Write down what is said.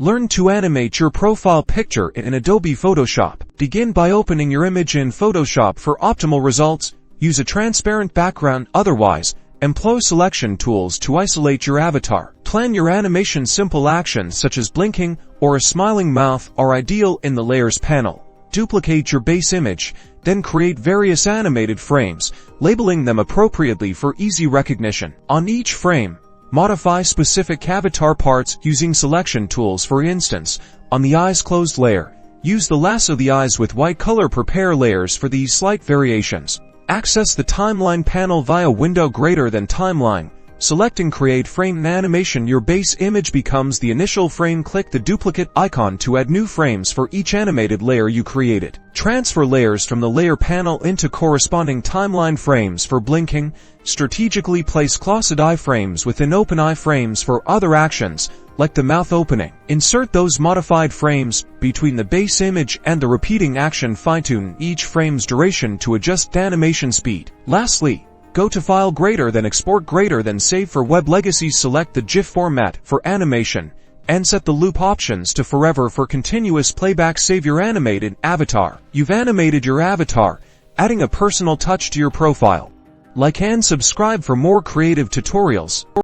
Learn to animate your profile picture in Adobe Photoshop. Begin by opening your image in Photoshop for optimal results. Use a transparent background, otherwise, employ selection tools to isolate your avatar. Plan your animation. Simple actions such as blinking or a smiling mouth are ideal in the Layers panel. Duplicate your base image, then create various animated frames, labeling them appropriately for easy recognition. On each frame, modify specific avatar parts using selection tools. For instance, on the eyes closed layer, use the lasso the eyes with white color. Prepare layers for these slight variations. Access the timeline panel via window greater than timeline. Select and create frame animation. Your base image becomes the initial frame. Click the duplicate icon to add new frames for each animated layer you created. Transfer layers from the layer panel into corresponding timeline frames. For blinking, strategically place closed eye frames within open eye frames. For other actions, like the mouth opening, insert those modified frames between the base image and the repeating action. Fine-tune each frame's duration to adjust animation speed. Lastly, go to File greater than Export greater than Save. For web legacies, select the GIF format for animation and set the loop options to forever for continuous playback. Save your animated avatar. You've animated your avatar, adding a personal touch to your profile. Like and subscribe for more creative tutorials.